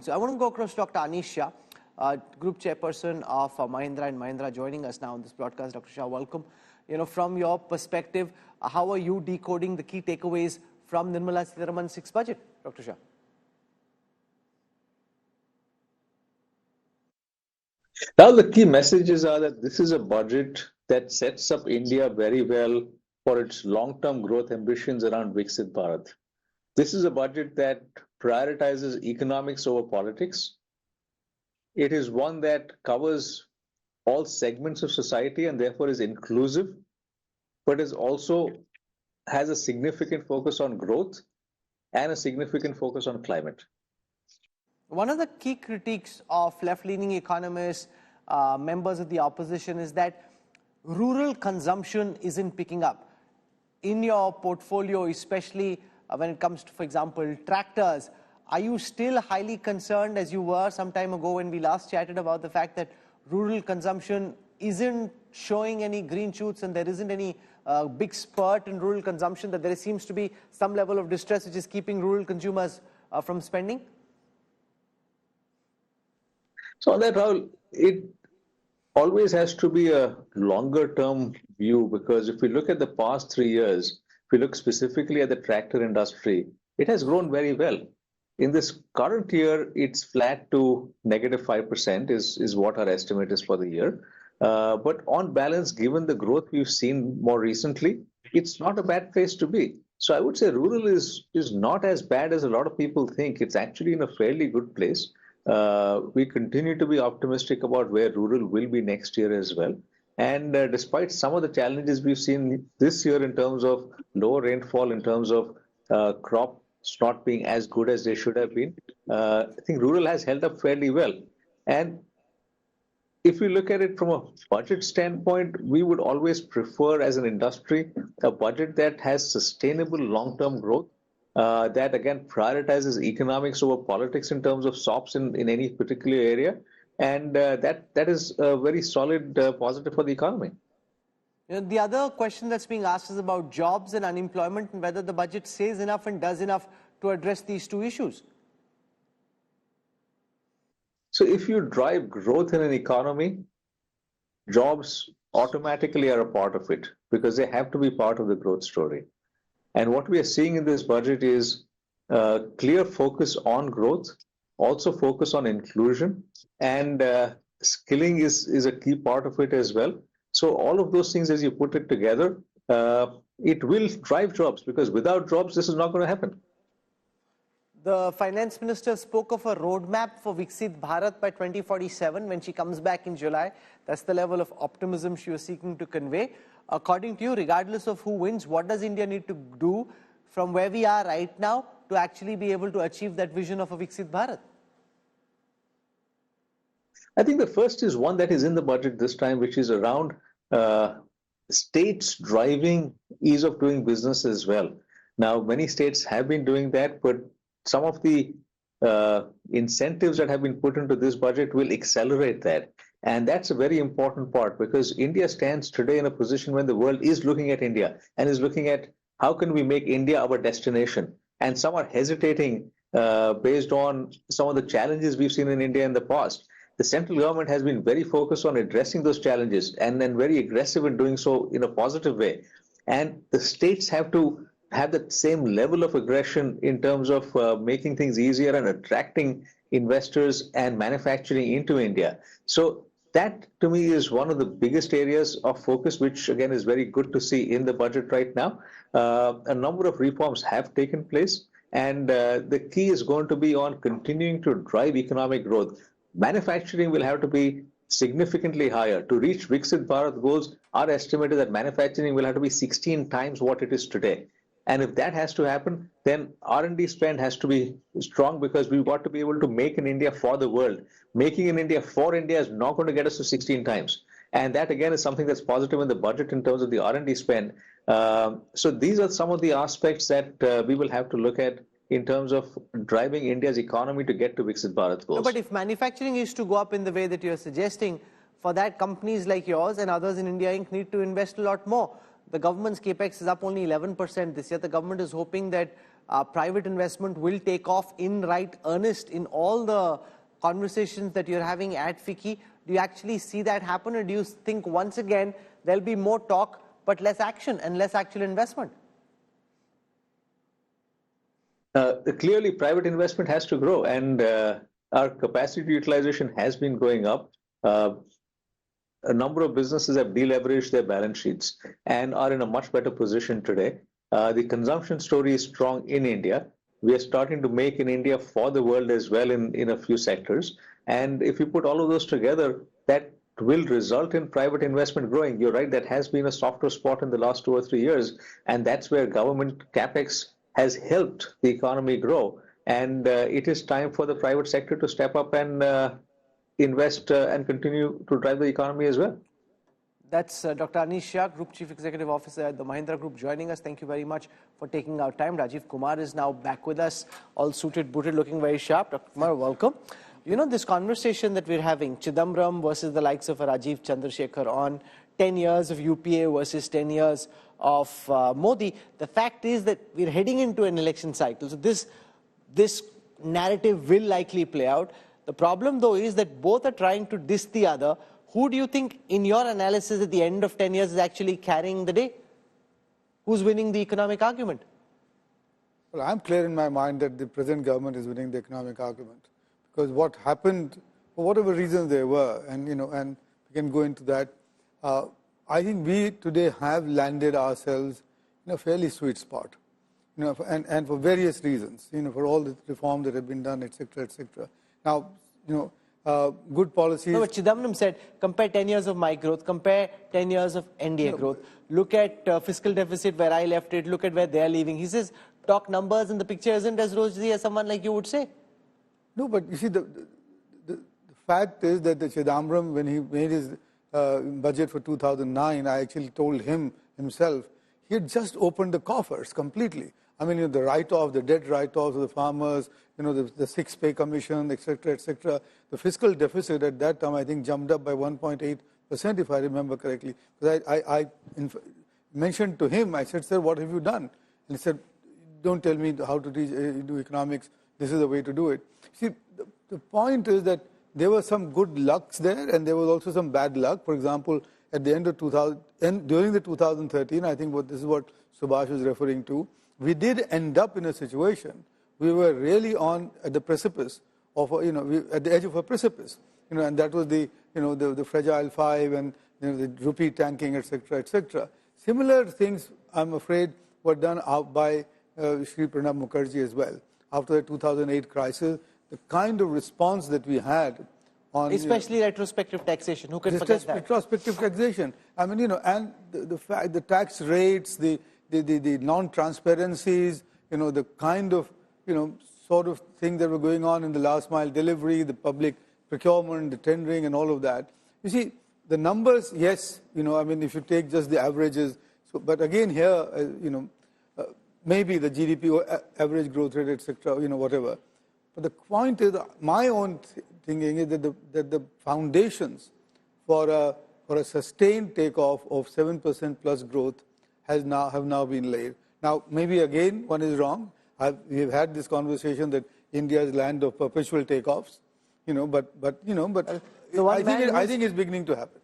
answer. I want to go across to Dr. Anish Shah, Group Chairperson of Mahindra and Mahindra, joining us now on this broadcast. Dr. Shah, welcome. From your perspective, how are you decoding the key takeaways from Nirmala Sitharaman's sixth budget, Dr. Shah? Now, the key messages are that this is a budget that sets up India very well for its long-term growth ambitions around Vixit Bharat. This is a budget that prioritizes economics over politics. It is one that covers all segments of society and therefore is inclusive, but is also has a significant focus on growth and a significant focus on climate. One of the key critiques of left-leaning economists, members of the opposition, is that rural consumption isn't picking up. In your portfolio, especially when it comes to, for example, tractors, are you still highly concerned, as you were some time ago when we last chatted, about the fact that rural consumption isn't showing any green shoots and there isn't any big spurt in rural consumption, that there seems to be some level of distress which is keeping rural consumers from spending? So on that, Rahul, it always has to be a longer term view, because if we look at the past 3 years, if we look specifically at the tractor industry, it has grown very well. In this current year, it's flat to negative 5% is what our estimate is for the year. But on balance, given the growth we've seen more recently, it's not a bad place to be. So I would say rural is not as bad as a lot of people think. It's actually in a fairly good place. We continue to be optimistic about where rural will be next year as well. And despite some of the challenges we've seen this year in terms of lower rainfall, in terms of crops not being as good as they should have been, I think rural has held up fairly well. And if we look at it from a budget standpoint, we would always prefer, as an industry, a budget that has sustainable long-term growth, that again prioritizes economics over politics in terms of SOPs in any particular area, and that is a very solid positive for the economy. The other question that's being asked is about jobs and unemployment, and whether the budget says enough and does enough to address these two issues. So if you drive growth in an economy, jobs automatically are a part of it, because they have to be part of the growth story. And what we are seeing in this budget is a clear focus on growth, also focus on inclusion, and skilling is a key part of it as well. So all of those things, as you put it together, it will drive jobs, because without jobs, this is not going to happen. The finance minister spoke of a roadmap for Vixit Bharat by 2047 when she comes back in July. That's the level of optimism she was seeking to convey. According to you, regardless of who wins, what does India need to do from where we are right now to actually be able to achieve that vision of a Vixit Bharat? I think the first is one that is in the budget this time, which is around states driving ease of doing business as well. Now, many states have been doing that, but some of the incentives that have been put into this budget will accelerate that. And that's a very important part, because India stands today in a position when the world is looking at India and is looking at how can we make India our destination. And some are hesitating based on some of the challenges we've seen in India in the past. The central government has been very focused on addressing those challenges and then very aggressive in doing so in a positive way. And the states have to have that same level of aggression in terms of making things easier and attracting investors and manufacturing into India. So that, to me, is one of the biggest areas of focus, which again is very good to see in the budget right now. A number of reforms have taken place, and the key is going to be on continuing to drive economic growth. Manufacturing will have to be significantly higher. To reach Vixit Bharat goals, our estimate is that manufacturing will have to be 16 times what it is today. And if that has to happen, then R&D spend has to be strong, because we've got to be able to make in India for the world. Making in India for India is not going to get us to 16 times. And that, again, is something that's positive in the budget in terms of the R&D spend. So these are some of the aspects that we will have to look at in terms of driving India's economy to get to Vixit Bharat goals. No, but if manufacturing is to go up in the way that you're suggesting, for that companies like yours and others in India Inc. need to invest a lot more. The government's capex is up only 11% this year. The government is hoping that private investment will take off in right earnest in all the conversations that you're having at FICCI? Do you actually see that happen, or do you think once again there'll be more talk but less action and less actual investment? Clearly, private investment has to grow, and our capacity utilization has been going up. A number of businesses have deleveraged their balance sheets and are in a much better position today. The consumption story is strong in India. We are starting to make in India for the world as well in a few sectors. And if you put all of those together, that will result in private investment growing. You're right, that has been a softer spot in the last 2 or 3 years. And that's where government capex has helped the economy grow. And it is time for the private sector to step up and invest and continue to drive the economy as well. That's Dr. Anish Shah, Group Chief Executive Officer at the Mahindra Group, joining us. Thank you very much for taking our time. Rajiv Kumar is now back with us, all suited, booted, looking very sharp. Dr. Kumar, welcome. You know, this conversation that we're having, Chidambaram versus the likes of Rajiv Chandrasekhar on 10 years of UPA versus 10 years of Modi, the fact is that we're heading into an election cycle. So this narrative will likely play out. The problem, though, is that both are trying to diss the other. Who do you think, in your analysis, at the end of 10 years is actually carrying the day? Who's winning the economic argument? Well, I'm clear in my mind that the present government is winning the economic argument. Because what happened, for whatever reasons there were, and we can go into that, I think we today have landed ourselves in a fairly sweet spot, and for various reasons, for all the reforms that have been done, etc., etc. Now, good policies. No, but Chidambaram said, compare 10 years of my growth, compare 10 years of NDA growth. Look at fiscal deficit where I left it, look at where they're leaving. He says, talk numbers and the picture isn't as rosy as someone like you would say. No, but you see, the fact is that the Chidambaram, when he made his budget for 2009, I actually told him himself, he had just opened the coffers completely. I mean, the write-off, the debt write-offs of the farmers, the six-pay commission, etc., etc. The fiscal deficit at that time, I think, jumped up by 1.8%, if I remember correctly. Because I mentioned to him, I said, sir, what have you done? And he said, don't tell me how to do economics. This is the way to do it. See, the point is that there were some good lucks there, and there was also some bad luck. For example, at the end of during the 2013, I think this is what Subhash was referring to, we did end up in a situation, we were really at the precipice of, at the edge of a precipice, and that was the fragile five and the rupee tanking, etc., etc. Similar things, I'm afraid, were done out by Shri Pranab Mukherjee as well. After the 2008 crisis, the kind of response that we had on... Especially retrospective taxation, who can forget that? Retrospective taxation. I mean, and the tax rates, the non-transparencies, the kind of, sort of thing that were going on in the last mile delivery, the public procurement, the tendering and all of that. You see, the numbers, yes, I mean, if you take just the averages, but again here, maybe the GDP or average growth rate, etc., whatever. But the point is, my own thinking is that the foundations for a sustained takeoff of 7% plus growth have now been laid. Now, maybe again, one is wrong. We've had this conversation that India is land of perpetual takeoffs, but I think it's beginning to happen.